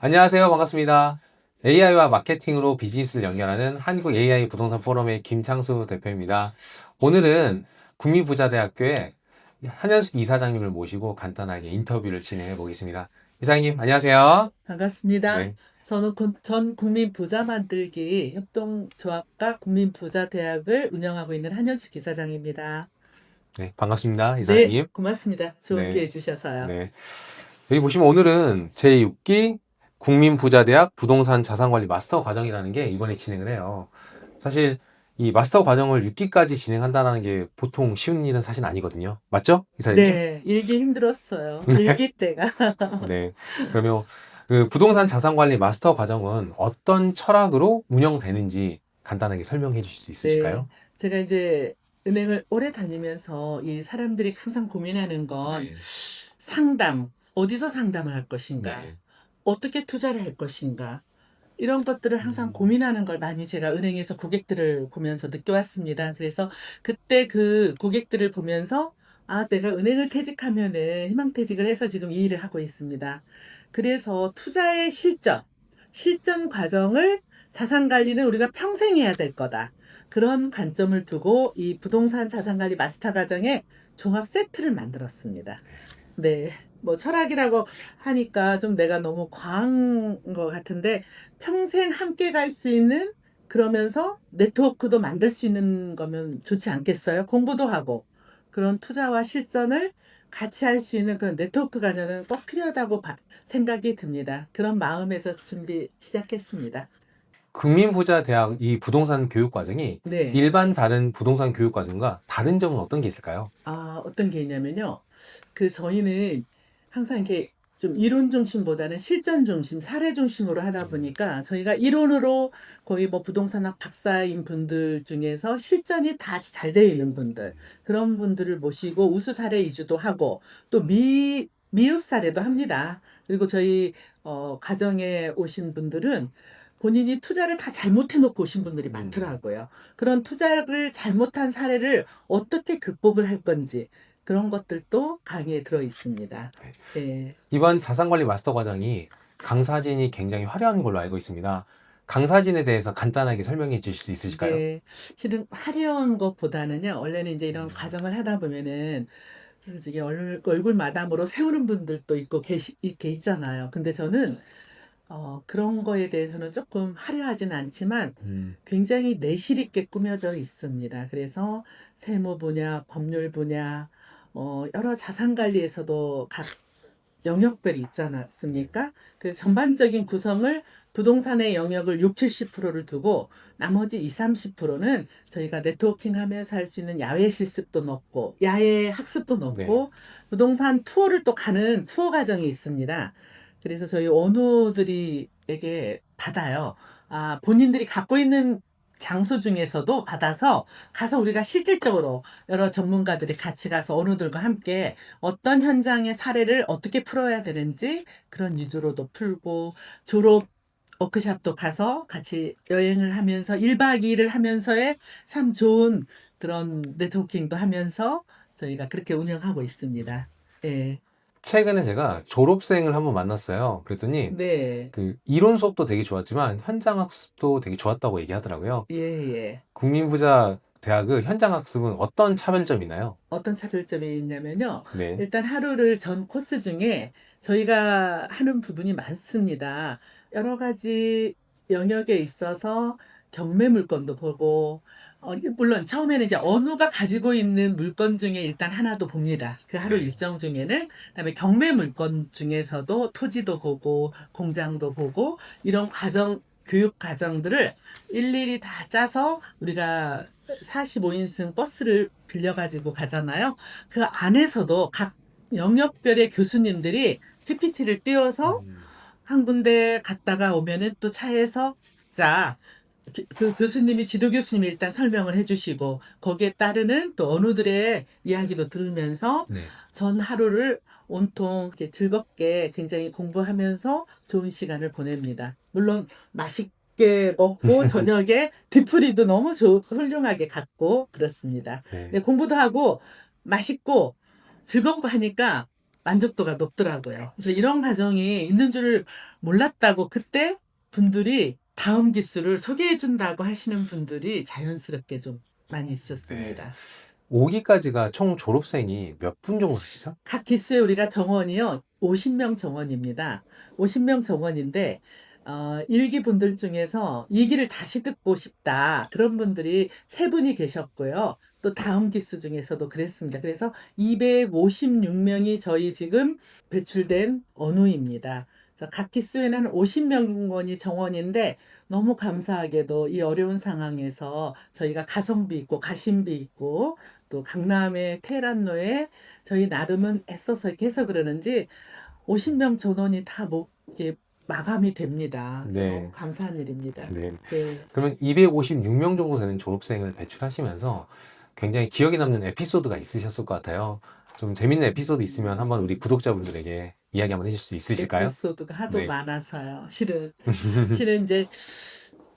안녕하세요. 반갑습니다. AI와 마케팅으로 비즈니스를 연결하는 한국 AI 부동산 포럼의 김창수 대표입니다. 오늘은 국민부자대학교의 한현숙 이사장님을 모시고 간단하게 인터뷰를 진행해 보겠습니다. 이사장님, 안녕하세요. 반갑습니다. 네, 저는 전 국민 부자 만들기 협동조합과 국민부자대학을 운영하고 있는 한현수 기사장입니다. 네, 반갑습니다. 네, 이사장님. 고맙습니다. 좋은 네, 기회 주셔서요. 네. 여기 보시면 오늘은 제6기 국민부자대학 부동산 자산관리 마스터 과정이라는 게 이번에 진행을 해요. 사실 이 마스터 과정을 6기까지 진행한다는 게 보통 쉬운 일은 사실 아니거든요. 맞죠? 이사장님? 네, 일기 힘들었어요. 네. 일기 때가. 네. 그러면 그 부동산 자산관리 마스터 과정은 어떤 철학으로 운영되는지 간단하게 설명해 주실 수 네, 있으실까요? 제가 이제 은행을 오래 다니면서 이 사람들이 항상 고민하는 건 네. 상담, 어디서 상담을 할 것인가, 네. 어떻게 투자를 할 것인가, 이런 것들을 항상 음, 고민하는 걸 많이 제가 은행에서 고객들을 보면서 느껴왔습니다. 그래서 그때 그 고객들을 보면서 아, 내가 은행을 퇴직하면은 희망퇴직을 해서 지금 이 일을 하고 있습니다. 그래서 투자의 실전 과정을 자산 관리는 우리가 평생 해야 될 거다. 그런 관점을 두고 이 부동산 자산 관리 마스터 과정에 종합 세트를 만들었습니다. 네. 뭐 철학이라고 하니까 좀 내가 너무 과한 것 같은데 평생 함께 갈 수 있는 그러면서 네트워크도 만들 수 있는 거면 좋지 않겠어요? 공부도 하고 그런 투자와 실전을 같이 할 수 있는 그런 네트워크 과정은 꼭 필요하다고 생각이 듭니다. 그런 마음에서 준비 시작했습니다. 국민부자대학 이 부동산 교육 과정이 네. 일반 다른 부동산 교육 과정과 다른 점은 어떤 게 있을까요? 아, 어떤 게 있냐면요. 저희는 항상 이렇게 좀 이론 중심보다는 실전 중심, 사례 중심으로 하다 음, 보니까 저희가 이론으로 거의 뭐 부동산학 박사인 분들 중에서 실전이 다 잘 되어 있는 분들, 그런 분들을 모시고 우수 사례 위주도 하고 또 미흡 사례도 합니다. 그리고 저희 가정에 오신 분들은 본인이 투자를 다 잘못해 놓고 오신 분들이 음. 많더라고요. 그런 투자를 잘못한 사례를 어떻게 극복을 할 건지 그런 것들도 강의에 들어 있습니다. 네. 네. 이번 자산관리 마스터 과정이 강사진이 굉장히 화려한 걸로 알고 있습니다. 강사진에 대해서 간단하게 설명해 주실 수 있으실까요? 네. 실은 화려한 것보다는요. 원래는 이제 이런 음, 과정을 하다 보면은 솔직히 얼굴 마담으로 세우는 분들도 있고 이렇게 있잖아요. 근데 저는 그런 거에 대해서는 조금 화려하진 않지만 음, 굉장히 내실 있게 꾸며져 있습니다. 그래서 세무 분야, 법률 분야, 여러 자산 관리에서도 각 영역별이 있지 네. 않았습니까? 그래서 전반적인 구성을 부동산의 영역을 60-70%를 두고 나머지 20-30%는 저희가 네트워킹 하면서 할 수 있는 야외 실습도 넣고 야외 학습도 네. 넣고 부동산 투어를 또 가는 투어 과정이 있습니다. 그래서 저희 원우들이에게 받아요. 아, 본인들이 갖고 있는 장소 중에서도 받아서 가서 우리가 실질적으로 여러 전문가들이 같이 가서 원우들과 함께 어떤 현장의 사례를 어떻게 풀어야 되는지 그런 위주로도 풀고 졸업 워크샵도 가서 같이 여행을 하면서 1박 2일을 하면서의 참 좋은 그런 네트워킹도 하면서 저희가 그렇게 운영하고 있습니다. 예. 최근에 제가 졸업생을 한번 만났어요. 그랬더니 네. 그 이론 수업도 되게 좋았지만 현장 학습도 되게 좋았다고 얘기하더라고요. 예예. 국민부자 대학의 현장 학습은 어떤 차별점이 있나요? 어떤 차별점이 있냐면요. 네. 일단 하루를 전 코스 중에 저희가 하는 부분이 많습니다. 여러 가지 영역에 있어서 경매 물건도 보고 물론 처음에는 이제 언어가 가지고 있는 물건 중에 일단 하나도 봅니다. 그 하루 네. 일정 중에는. 그다음에 경매 물건 중에서도 토지도 보고 공장도 보고 이런 교육 과정들을 일일이 다 짜서 우리가 45인승 버스를 빌려가지고 가잖아요. 그 안에서도 각 영역별의 교수님들이 PPT를 띄워서 음, 한 군데 갔다가 오면은 또 차에서 자, 그 교수님이 지도 교수님이 일단 설명을 해주시고 거기에 따르는 또 어느들의 이야기도 들으면서 네. 전 하루를 온통 이렇게 즐겁게 굉장히 공부하면서 좋은 시간을 보냅니다. 물론 맛있게 먹고 저녁에 뒤풀이도 너무 훌륭하게 갔고 그렇습니다. 네. 네, 공부도 하고 맛있고 즐겁고 하니까 만족도가 높더라고요. 그래서 이런 과정이 있는 줄을 몰랐다고 그때 분들이 다음 기수를 소개해 준다고 하시는 분들이 자연스럽게 좀 많이 네. 있었습니다. 5기까지가 총 졸업생이 몇 분 정도 되시죠? 각 기수에 우리가 정원이요. 50명 정원입니다. 50명 정원인데 1기 분들 중에서 2기를 다시 듣고 싶다. 그런 분들이 3분이 계셨고요. 또 다음 기수 중에서도 그랬습니다. 그래서 256명이 저희 지금 배출된 언우입니다. 그래서 각 기수에는 한 50명원이 정원인데 너무 감사하게도 이 어려운 상황에서 저희가 가성비 있고 가심비 있고 또 강남의 테란로에 저희 나름은 애써서 이렇게 해서 그러는지 50명 전원이 다 이렇게 마감이 됩니다. 그래서 네. 너무 감사한 일입니다. 네. 네. 그러면 256명 정도 되는 졸업생을 배출하시면서 굉장히 기억에 남는 에피소드가 있으셨을 것 같아요. 좀 재밌는 에피소드 있으면 한번 우리 구독자분들에게 이야기 한번 해줄 수 있으실까요? 에피소드가 하도 네. 많아서요. 실은 이제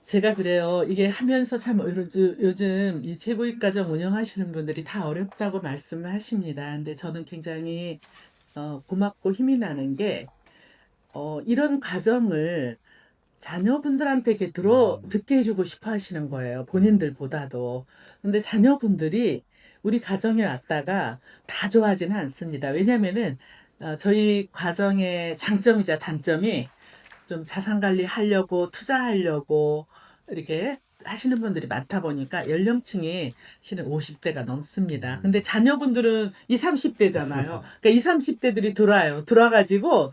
제가 그래요. 이게 하면서 참 요즘 이 최고위과정 운영하시는 분들이 다 어렵다고 말씀을 하십니다. 근데 저는 굉장히 고맙고 힘이 나는 게 이런 과정을 자녀분들한테 이렇게 듣게 해주고 싶어 하시는 거예요. 본인들보다도. 근데 자녀분들이 우리 가정에 왔다가 다 좋아하지는 않습니다. 왜냐면은 저희 과정의 장점이자 단점이 좀 자산 관리하려고 투자하려고 이렇게 하시는 분들이 많다 보니까 연령층이 실은 50대가 넘습니다. 근데 자녀분들은 20, 30대잖아요. 그러니까 20, 30대들이 들어와요. 들어와가지고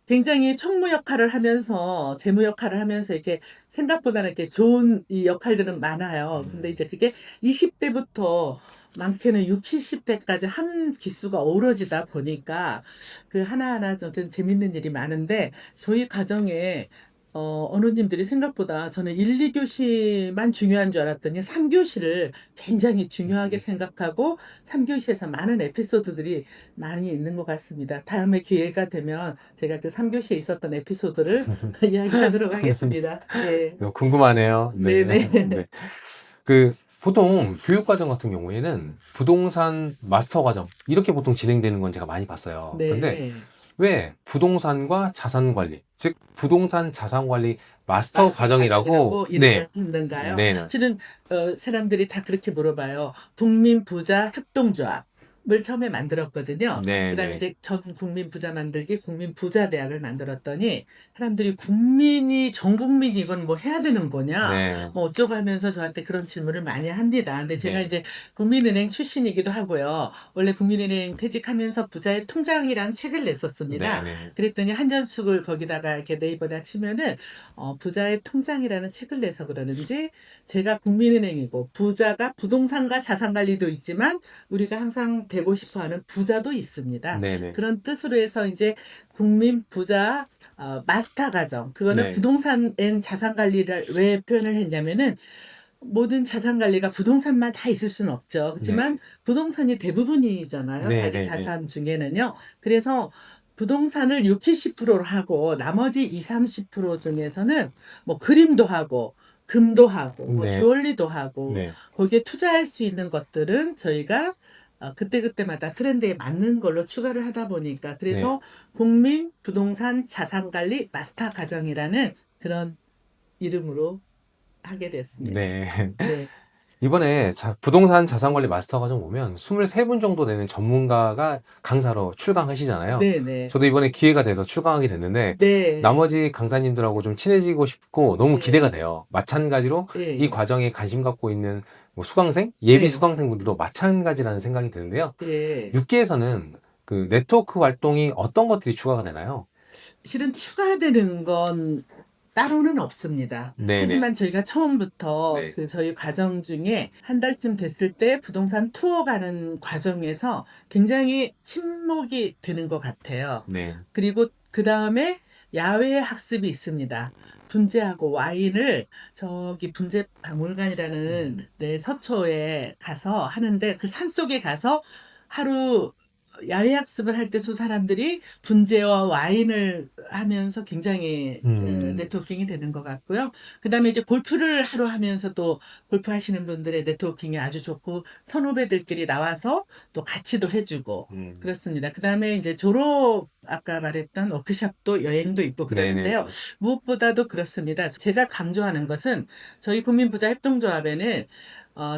굉장히 총무 역할을 하면서 재무 역할을 하면서 이렇게 생각보다는 이렇게 좋은 이 역할들은 많아요. 근데 이제 그게 20대부터 많게는 60, 70대까지 한 기수가 어우러지다 보니까 그 하나하나 좀 재밌는 일이 많은데 저희 가정에 어머님들이 생각보다 저는 1, 2교시만 중요한 줄 알았더니 3교시를 굉장히 중요하게 생각하고 3교시에서 많은 에피소드들이 많이 있는 것 같습니다. 다음에 기회가 되면 제가 그 3교시에 있었던 에피소드를 이야기하도록 하겠습니다. 네. 이거 궁금하네요. 네. 네네. 네. 그 보통 교육과정 같은 경우에는 부동산 마스터 과정 이렇게 보통 진행되는 건 제가 많이 봤어요. 근데 네. 왜 부동산과 자산 관리, 즉 부동산 자산 관리 마스터 마스터 과정이라고 이름을 했는가요? 네. 실은 사람들이 다 그렇게 물어봐요. 국민부자 협동조합을 처음에 만들었거든요. 네, 그다음에 네. 이제 전 국민부자 만들기 국민부자대학을 만들었더니 사람들이 국민이 전 국민이 이건 뭐 해야 되는 거냐? 네. 뭐 어쩌고 하면서 저한테 그런 질문을 많이 합니다. 근데 제가 네. 이제 국민은행 출신이기도 하고요. 원래 국민은행 퇴직하면서 부자의 통장이라는 책을 냈었습니다. 네, 네. 그랬더니 한전숙을 거기다가 이렇게 네이버에다 치면은 부자의 통장이라는 책을 내서 그러는지 제가 국민은행이고 부자가 부동산과 자산 관리도 있지만 우리가 항상 되고 싶어하는 부자도 있습니다. 네, 네. 그런 뜻으로 해서 이제 국민 부자 마스터 과정 그거는 네. 부동산 앤 자산 관리를 왜 표현을 했냐면은 모든 자산 관리가 부동산만 다 있을 수는 없죠. 그렇지만 부동산이 대부분이잖아요. 네, 자기 네, 네. 자산 중에는요. 그래서 부동산을 60, 70%를 하고 나머지 20, 30% 중에서는 뭐 그림도 하고 금도 하고 뭐 네. 주얼리도 하고 네. 거기에 투자할 수 있는 것들은 저희가 그때그때마다 트렌드에 맞는 걸로 추가를 하다 보니까 그래서 국민 부동산 자산 관리 마스터 과정이라는 그런 이름으로 하게 됐습니다. 네. 네. 이번에 부동산 자산관리 마스터 과정 보면 23분 정도 되는 전문가가 강사로 출강하시잖아요. 네네. 저도 이번에 기회가 돼서 출강하게 됐는데 네. 나머지 강사님들하고 좀 친해지고 싶고 너무 네. 기대가 돼요. 마찬가지로 예, 이 예. 과정에 관심 갖고 있는 뭐 수강생, 예비 네. 수강생분들도 마찬가지라는 생각이 드는데요. 예. 6기에서는 그 네트워크 활동이 어떤 것들이 추가가 되나요? 실은 추가되는 건 따로는 없습니다. 네네. 하지만 저희가 처음부터 네. 그 저희 과정 중에 한 달쯤 됐을 때 부동산 투어 가는 과정에서 굉장히 친목이 되는 것 같아요. 네. 그리고 그 다음에 야외 학습이 있습니다. 분재하고 와인을 저기 분재박물관이라는 네, 서초에 가서 하는데 그 산속에 가서 하루 야외 학습을 할 때 수 사람들이 분재와 와인을 하면서 굉장히 네트워킹이 되는 것 같고요. 그다음에 이제 골프를 하루 하면서 또 골프 하시는 분들의 네트워킹이 아주 좋고 선후배들끼리 나와서 또 같이도 해주고 음. 그렇습니다. 그다음에 이제 졸업 아까 말했던 워크숍도 여행도 있고 네네. 그러는데요. 무엇보다도 그렇습니다. 제가 강조하는 것은 저희 국민부자협동조합에는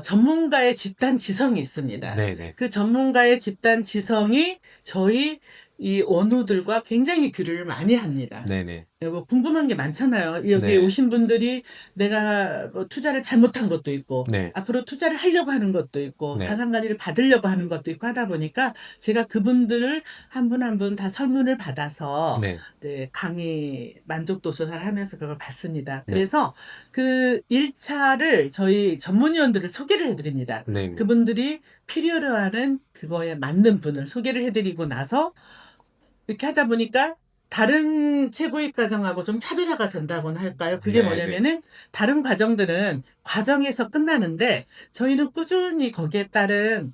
전문가의 집단 지성이 있습니다. 네네. 그 전문가의 집단 지성이 저희 이 원우들과 굉장히 교류를 많이 합니다. 네네. 뭐 궁금한 게 많잖아요. 여기 네. 오신 분들이 내가 뭐 투자를 잘못한 것도 있고, 네. 앞으로 투자를 하려고 하는 것도 있고, 네. 자산 관리를 받으려고 하는 것도 있고 하다 보니까 제가 그분들을 한 분 한 분 다 설문을 받아서 네. 이제 강의 만족도 조사를 하면서 그걸 받습니다. 네. 그래서 그 1차를 저희 전문위원들을 소개를 해드립니다. 네. 그분들이 필요로 하는 그거에 맞는 분을 소개를 해드리고 나서 이렇게 하다 보니까 다른 최고위 과정하고 좀 차별화가 된다고나 할까요? 그게 네, 뭐냐면은 다른 과정들은 과정에서 끝나는데 저희는 꾸준히 거기에 따른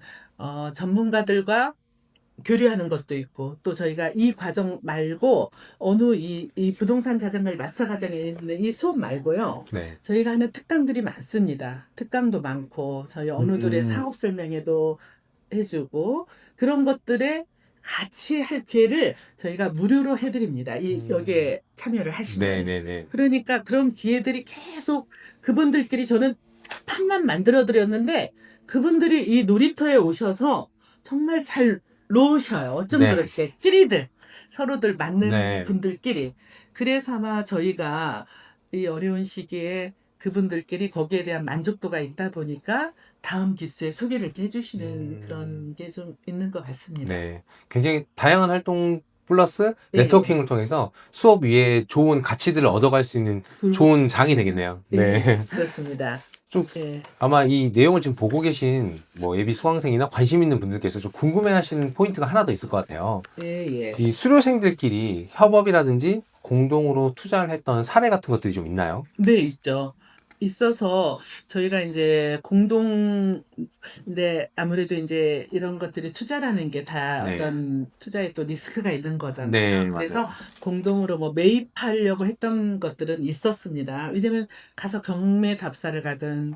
전문가들과 교류하는 것도 있고 또 저희가 이 과정 말고 어느 이 부동산 자산관리 마스터 과정에 있는 이 수업 말고요. 네. 저희가 하는 특강들이 많습니다. 특강도 많고 저희 어느들의 음. 사업 설명회도 해주고 그런 것들에 같이 할 기회를 저희가 무료로 해드립니다. 여기에 참여를 하시면. 네네네. 그러니까 그런 기회들이 계속 그분들끼리 저는 판만 만들어 드렸는데 그분들이 이 놀이터에 오셔서 정말 잘 놓으셔요. 어쩜 네. 그렇게 끼리들 서로들 맞는 네. 분들끼리. 그래서 아마 저희가 이 어려운 시기에 그분들끼리 거기에 대한 만족도가 있다 보니까 다음 기수에 소개를 이렇게 해주시는 그런 게 좀 있는 것 같습니다. 네. 굉장히 다양한 활동 플러스 예, 예. 네트워킹을 통해서 수업 위에 좋은 가치들을 얻어갈 수 있는 좋은 장이 되겠네요. 네. 예, 그렇습니다. 좀 예, 아마 이 내용을 지금 보고 계신 뭐 예비 수강생이나 관심 있는 분들께서 좀 궁금해 하시는 포인트가 하나 더 있을 것 같아요. 예, 예. 이 수료생들끼리 협업이라든지 공동으로 투자를 했던 사례 같은 것들이 좀 있나요? 네, 있죠. 있어서 저희가 이제 네, 아무래도 이제 이런 것들이 투자라는 게 다 네. 어떤 투자에 또 리스크가 있는 네, 거잖아요. 그래서 맞아요. 공동으로 뭐 매입하려고 했던 것들은 있었습니다. 왜냐면 가서 경매 답사를 가든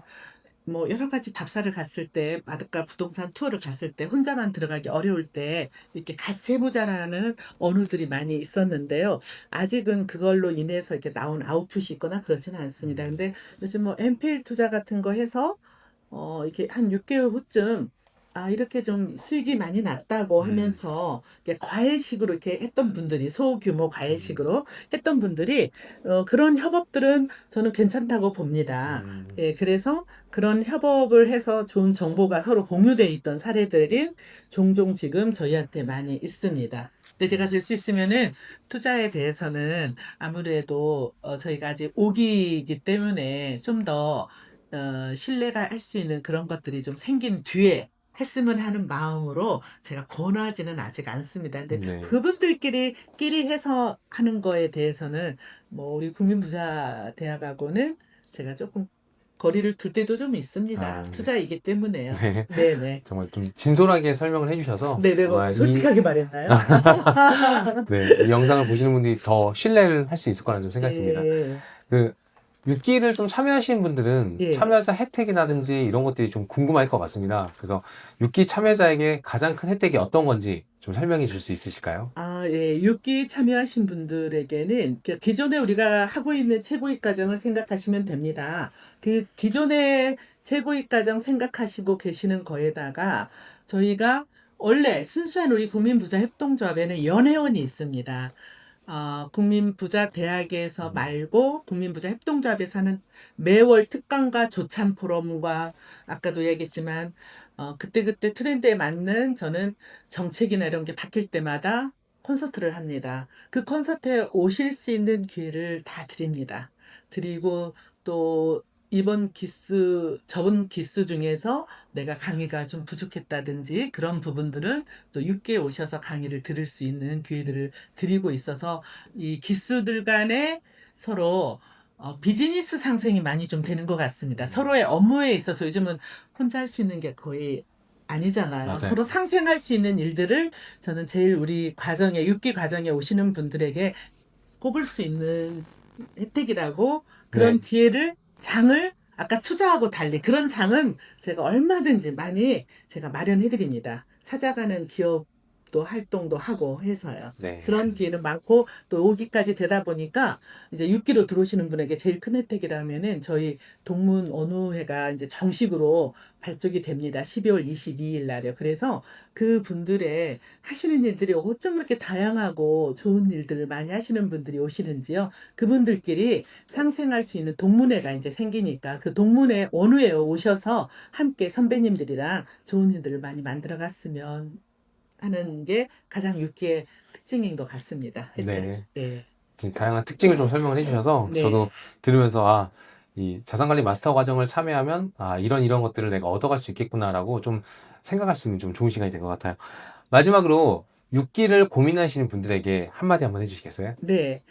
뭐 여러 가지 답사를 갔을 때 바닷가 부동산 투어를 갔을 때 혼자만 들어가기 어려울 때 이렇게 같이 해보자라는 언어들이 많이 있었는데요. 아직은 그걸로 인해서 이렇게 나온 아웃풋이 있거나 그렇지는 않습니다. 근데 요즘 뭐 MPL 투자 같은 거 해서 이렇게 한 6개월 후쯤 이렇게 좀 수익이 많이 났다고 하면서 이렇게 과외식으로 이렇게 했던 분들이 소규모 과외식으로 했던 분들이 그런 협업들은 저는 괜찮다고 봅니다. 예, 그래서 그런 협업을 해서 좋은 정보가 서로 공유돼 있던 사례들이 종종 지금 저희한테 많이 있습니다. 근데 제가 줄 수 있으면은 투자에 대해서는 아무래도 저희가 아직 5기이기 때문에 좀더 신뢰가 할 수 있는 그런 것들이 좀 생긴 뒤에 했으면 하는 마음으로 제가 권하지는 아직 않습니다. 근데 네. 그분들끼리 해서 하는 거에 대해서는 뭐 우리 국민부자대학하고는 제가 조금 거리를 둘 때도 좀 있습니다. 네. 투자이기 때문에요. 네. 네네. 정말 좀 진솔하게 설명을 해주셔서 네네. 아마 솔직하게 말했나요? 네, 이 영상을 보시는 분들이 더 신뢰를 할 수 있을 거라는 좀 생각이 듭니다. 예. 그 육기를 좀 참여하시는 분들은 예. 참여자 혜택이라든지 이런 것들이 좀 궁금할 것 같습니다. 그래서 육기 참여자에게 가장 큰 혜택이 어떤 건지 좀 설명해 줄 수 있으실까요? 예. 6기 참여하신 분들에게는 기존에 우리가 하고 있는 최고위 과정을 생각하시면 됩니다. 그 기존의 최고위 과정 생각하시고 계시는 거에다가 저희가 원래 순수한 우리 국민부자협동조합에는 연회원이 있습니다. 국민부자대학에서 말고 국민부자협동조합에서 하는 매월 특강과 조찬 포럼과 아까도 얘기했지만 그때그때 트렌드에 맞는 저는 정책이나 이런 게 바뀔 때마다 콘서트를 합니다. 그 콘서트에 오실 수 있는 기회를 다 드립니다. 드리고 또 저번 기수 중에서 내가 강의가 좀 부족했다든지 그런 부분들은 또 6기에 오셔서 강의를 들을 수 있는 기회들을 드리고 있어서 이 기수들 간에 서로 비즈니스 상생이 많이 좀 되는 것 같습니다. 서로의 업무에 있어서 요즘은 혼자 할 수 있는 게 거의 아니잖아요. 맞아요. 서로 상생할 수 있는 일들을 저는 제일 우리 과정에 6기 과정에 오시는 분들에게 꼽을 수 있는 혜택이라고 그런 네. 기회를 장을 아까 투자하고 달리 그런 장은 제가 얼마든지 많이 제가 마련해 드립니다. 찾아가는 기업도 활동도 하고 해서요. 네. 그런 기회는 많고 또 5기까지 되다 보니까 이제 6기로 들어오시는 분에게 제일 큰 혜택이라면은 저희 동문 언우회가 이제 정식으로 발족이 됩니다. 12월 22일 날이요. 그래서 그분들의 하시는 일들이 어쩜 그렇게 다양하고 좋은 일들을 많이 하시는 분들이 오시는지요. 그분들끼리 상생할 수 있는 동문회가 이제 생기니까 그 동문회 원후에 오셔서 함께 선배님들이랑 좋은 일들을 많이 만들어 갔으면 하는 게 가장 육기의 특징인 것 같습니다. 일단 네. 네. 지금 다양한 특징을 좀 설명을 해주셔서 네. 저도 들으면서 이 자산관리 마스터 과정을 참여하면 이런 것들을 내가 얻어갈 수 있겠구나라고 좀 생각할 수 있는 좀 좋은 시간이 된 것 같아요. 마지막으로 6기를 고민하시는 분들에게 한마디 한번 해주시겠어요? 네.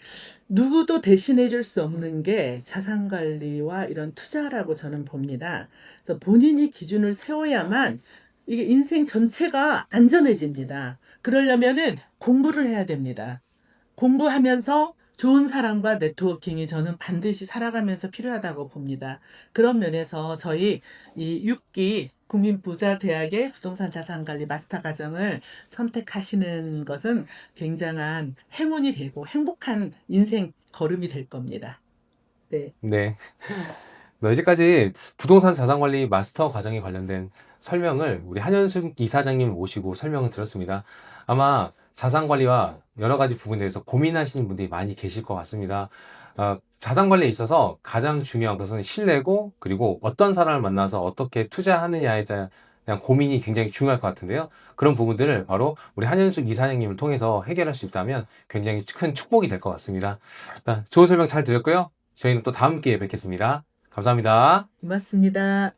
누구도 대신해 줄 수 없는 게 자산 관리와 이런 투자라고 저는 봅니다. 그래서 본인이 기준을 세워야만 이게 인생 전체가 안전해집니다. 그러려면은 공부를 해야 됩니다. 공부하면서 좋은 사람과 네트워킹이 저는 반드시 살아가면서 필요하다고 봅니다. 그런 면에서 저희 이 6기 국민부자대학의 부동산 자산관리 마스터 과정을 선택하시는 것은 굉장한 행운이 되고 행복한 인생 걸음이 될 겁니다. 네. 네. 이제까지 부동산 자산관리 마스터 과정에 관련된 설명을 우리 한현숙 이사장님 모시고 설명을 들었습니다. 아마 자산관리와 여러 가지 부분에 대해서 고민하시는 분들이 많이 계실 것 같습니다. 자산관리에 있어서 가장 중요한 것은 신뢰고, 그리고 어떤 사람을 만나서 어떻게 투자하느냐에 대한 고민이 굉장히 중요할 것 같은데요. 그런 부분들을 바로 우리 한현숙 이사장님을 통해서 해결할 수 있다면 굉장히 큰 축복이 될 것 같습니다. 좋은 설명 잘 드렸고요. 저희는 또 다음 기회에 뵙겠습니다. 감사합니다. 고맙습니다.